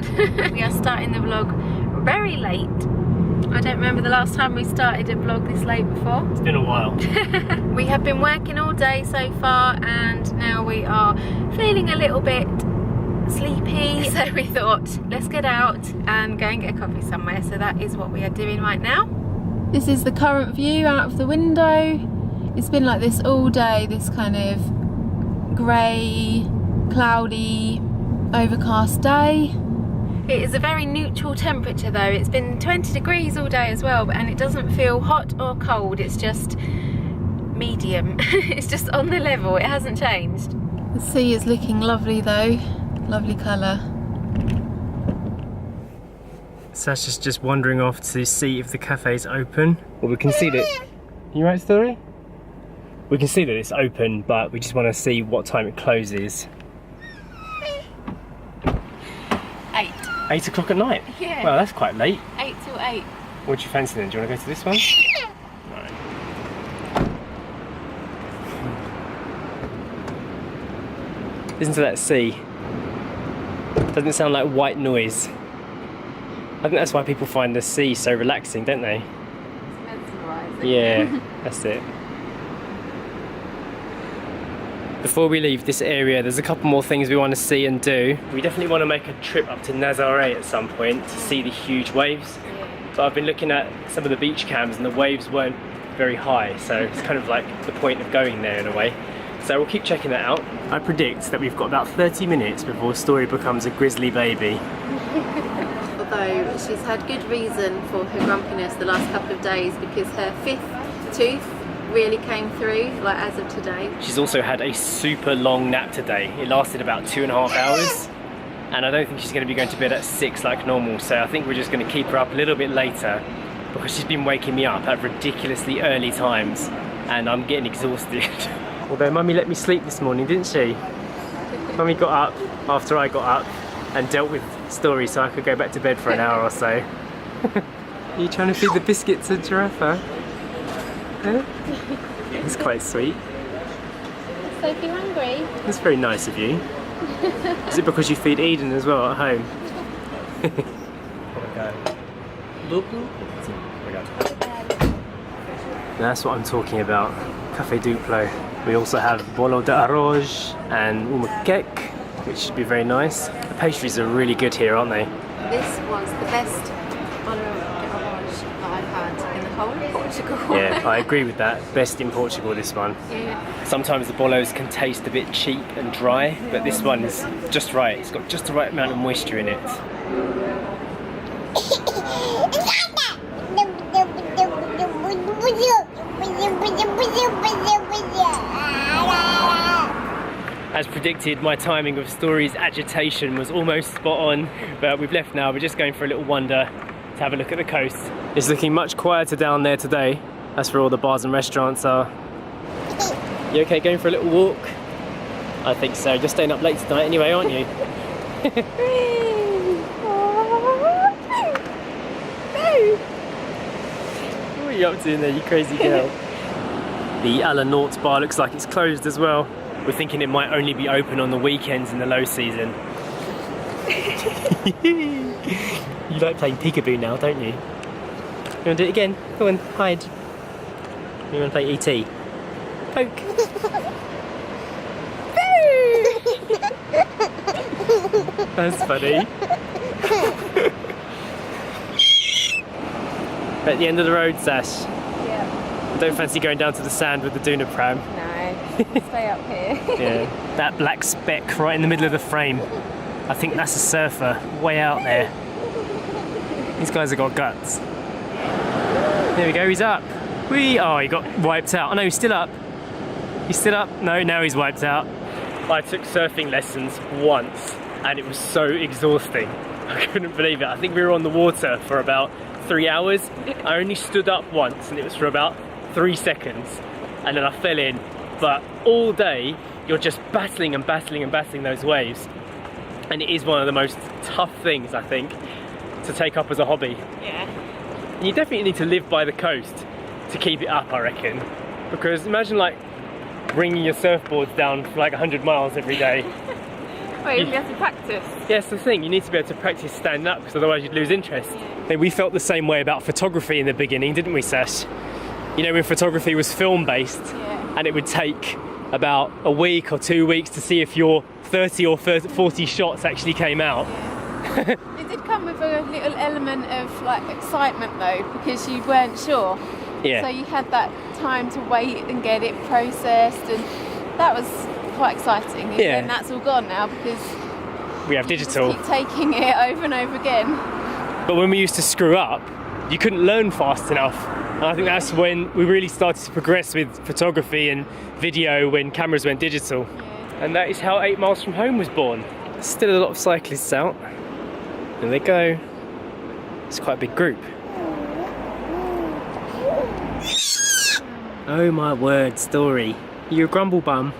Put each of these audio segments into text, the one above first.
god. We are starting the vlog very late. I don't remember the last time we started a vlog this late before. It's been a while. We have been working all day so far and now we are feeling a little bit sleepy. So we thought, let's get out and go and get a coffee somewhere. So that is what we are doing right now. This is the current view out of the window. It's been like this all day, this kind of grey, cloudy, overcast day. It is a very neutral temperature though. It's been 20 degrees all day as well, and it doesn't feel hot or cold. It's just medium. It's just on the level. It hasn't changed. The sea is looking lovely though. Lovely colour. Sacha's just wandering off to see if the cafe's open. Well, we can see that. You right, Story? We can see that it's open, but we just want to see what time it closes. 8. 8 o'clock at night? Yeah. Well, that's quite late. 8 till 8. What do you fancy then? Do you want to go to this one? No. Listen to that sea. Doesn't it sound like white noise? I think that's why people find the sea so relaxing, don't they? It's mesmerising. Yeah, that's it. Before we leave this area, there's a couple more things we want to see and do. We definitely want to make a trip up to Nazaré at some point to see the huge waves. Yeah. But I've been looking at some of the beach cams and the waves weren't very high, so it's kind of like the point of going there in a way. So we'll keep checking that out. I predict that we've got about 30 minutes before Story becomes a grizzly baby. Although she's had good reason for her grumpiness the last couple of days because her 5th tooth really came through, like as of today. She's also had a super long nap today. It lasted about 2.5 hours. And I don't think she's going to be going to bed at 6 like normal, so I think we're just going to keep her up a little bit later because she's been waking me up at ridiculously early times and I'm getting exhausted. Although Mummy let me sleep this morning, didn't she? Mummy got up after I got up and dealt with Story so I could go back to bed for an hour or so. Are you trying to feed the biscuit to Giraffe? Huh? It's quite sweet. Sophie hungry? That's very nice of you. Is it because you feed Eden as well at home? That's what I'm talking about. Café Duplo. We also have bolo de arroz and uma cake, which should be very nice. The pastries are really good here, aren't they? This was the best bolo de arroz that I've had in the whole of Portugal. Yeah, I agree with that. Best in Portugal, this one. Yeah. Sometimes the bolos can taste a bit cheap and dry, but this one is just right. It's got just the right amount of moisture in it. As predicted, my timing of Story's agitation was almost spot on, but we've left now. We're just going for a little wander to have a look at the coast. It's looking much quieter down there today. That's where all the bars and restaurants are. You okay going for a little walk? I think so. You're staying up late tonight anyway, aren't you? What are you up to in there, you crazy girl? The el-haj bar looks like it's closed as well. We're thinking it might only be open on the weekends in the low season. You like playing peekaboo now, don't you? You want to do it again? Go on, hide. You want to play E.T.? Poke. That's funny. At the end of the road, Sash. Yeah. I don't fancy going down to the sand with the Duna pram. No, stay up here. Yeah, that black speck right in the middle of the frame. I think that's a surfer way out there. These guys have got guts. There we go, he's up. Oh, he got wiped out. Oh no, he's still up. He's still up? No, now he's wiped out. I took surfing lessons once and it was so exhausting. I couldn't believe it. I think we were on the water for about 3 hours. I only stood up once and it was for about 3 seconds and then I fell in. But all day you're just battling and battling and battling those waves, and it is one of the most tough things I think to take up as a hobby. Yeah. And you definitely need to live by the coast to keep it up, I reckon, because imagine like bringing your surfboards down for like 100 miles every day. Well, you have to practice. Yeah, that's the thing. You need to be able to practice standing up, because otherwise you'd lose interest. I think we felt the same way about photography in the beginning, didn't we, Sash? You know, when photography was film-based, and it would take about a week or 2 weeks to see if your 30 or 40 shots actually came out. It did come with a little element of like excitement though, because you weren't sure. Yeah. So you had that time to wait and get it processed, and that was quite exciting. And then that's all gone now because we have digital. You just keep taking it over and over again. But when we used to screw up, you couldn't learn fast enough. And I think that's when we really started to progress with photography and video, when cameras went digital. Yeah. And that is how 8 Miles From Home was born. Still a lot of cyclists out. There they go. It's quite a big group. Oh my word, Story. You a grumble bum?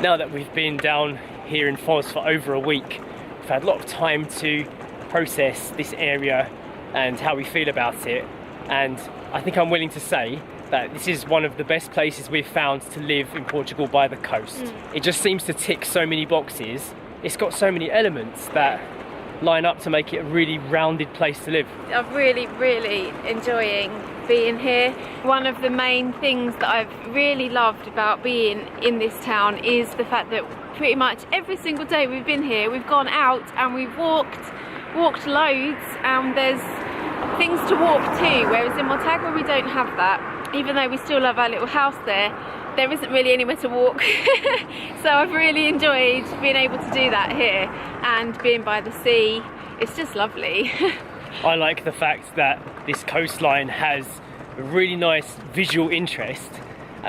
Now that we've been down here in Foz for over a week, we've had a lot of time to process this area and how we feel about it. And I think I'm willing to say that this is one of the best places we've found to live in Portugal by the coast. It just seems to tick so many boxes. It's got so many elements that line up to make it a really rounded place to live. I'm really enjoying being here. One of the main things that I've really loved about being in this town is the fact that pretty much every single day we've been here, we've gone out and we've walked loads, and there's things to walk to, whereas in Montagua we don't have that. Even though we still love our little house there isn't really anywhere to walk. So I've really enjoyed being able to do that here, and being by the sea. It's just lovely. I like the fact that this coastline has a really nice visual interest,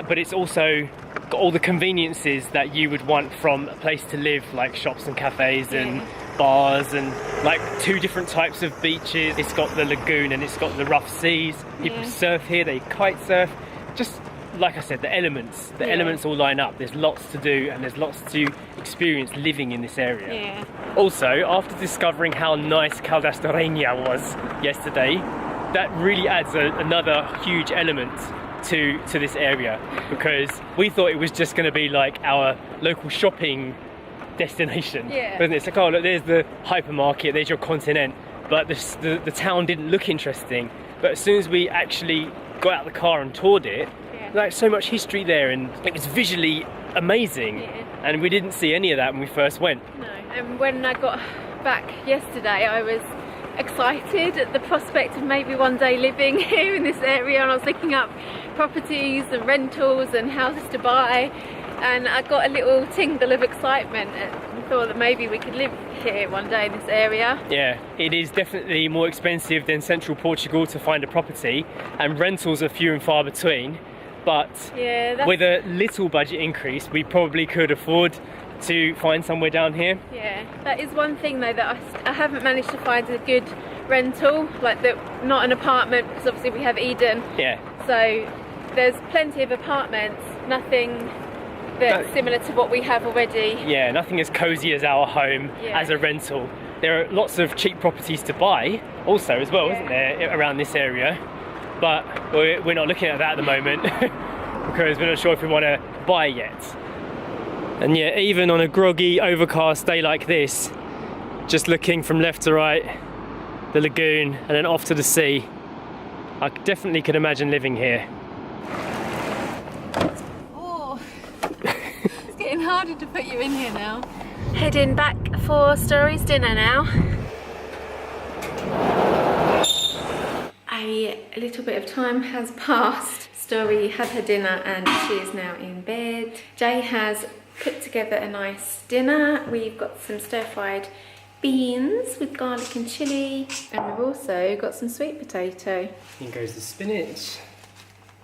but it's also got all the conveniences that you would want from a place to live, like shops and cafes and bars, and like 2 different types of beaches. It's got the lagoon and it's got the rough seas. People surf here, they kite surf. Just like I said, the elements all line up. There's lots to do and there's lots to experience living in this area. Also, after discovering how nice Caldas de Rainha was yesterday, that really adds another huge element to this area, because we thought it was just going to be like our local shopping destination, wasn't it? It's like, oh look, there's the hypermarket, there's your continent, but the town didn't look interesting. But as soon as we actually got out of the car and toured it, like so much history there, and it was visually amazing, and we didn't see any of that when we first went. No, and when I got back yesterday, I was excited at the prospect of maybe one day living here in this area, and I was looking up properties and rentals and houses to buy, and I got a little tingle of excitement and thought that maybe we could live here one day in this area. Yeah, it is definitely more expensive than central Portugal to find a property, and rentals are few and far between. But with a little budget increase, we probably could afford to find somewhere down here. Yeah, that is one thing though, that I haven't managed to find a good rental, like not an apartment, because obviously we have Eden. Yeah. So there's plenty of apartments, nothing that's similar to what we have already. Yeah, nothing as cozy as our home as a rental. There are lots of cheap properties to buy also as well, isn't there, around this area? But we're not looking at that at the moment because we're not sure if we want to buy yet. And yeah, even on a groggy, overcast day like this, just looking from left to right, the lagoon and then off to the sea, I definitely could imagine living here. Oh, it's getting harder to put you in here now. Heading back for Story's dinner now. A little bit of time has passed. Story had her dinner and she is now in bed. Jay has put together a nice dinner. We've got some stir-fried beans with garlic and chilli, and we've also got some sweet potato. In goes the spinach.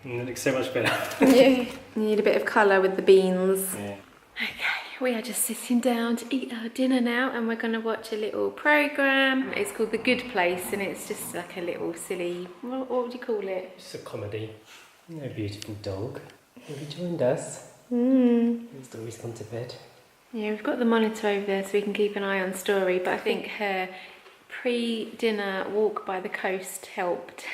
And it looks so much better. Yeah, you need a bit of colour with the beans. Yeah. Okay, we are just sitting down to eat our dinner now, and we're going to watch a little programme. It's called The Good Place, and it's just like a little silly, what would you call it? It's a comedy. No beautiful dog. Have you joined us? He's always gone to bed. Yeah, we've got the monitor over there so we can keep an eye on Story, but I think her pre-dinner walk by the coast helped.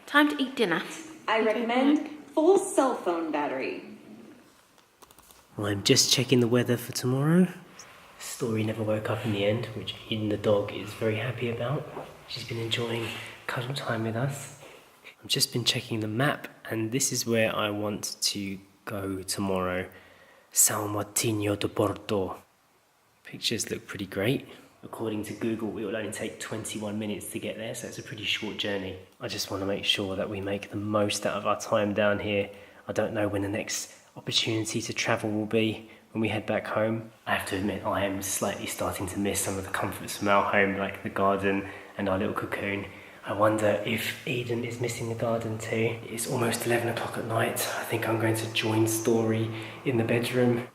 Time to eat dinner. I recommend full cell phone battery. I'm just checking the weather for tomorrow. Story never woke up in the end, which Eden the dog is very happy about. She's been enjoying cuddle time with us. I've just been checking the map, and this is where I want to go tomorrow. São Martinho de Porto. Pictures look pretty great. According to Google, it will only take 21 minutes to get there, so it's a pretty short journey. I just want to make sure that we make the most out of our time down here. I don't know when the next opportunity to travel will be when we head back home. I have to admit, I am slightly starting to miss some of the comforts from our home, like the garden and our little cocoon. I wonder if Eden is missing the garden too. It's almost 11 o'clock at night. I think I'm going to join Story in the bedroom.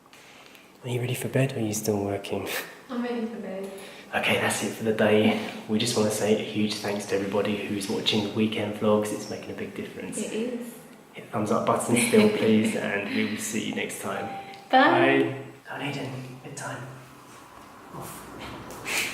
Are you ready for bed, or are you still working? I'm ready for bed. Okay, that's it for the day. We just want to say a huge thanks to everybody who's watching the weekend vlogs. It's making a big difference. It is. Hit the thumbs up button still, please, and we will see you next time. Bye. Bye. Eden, bedtime. Off.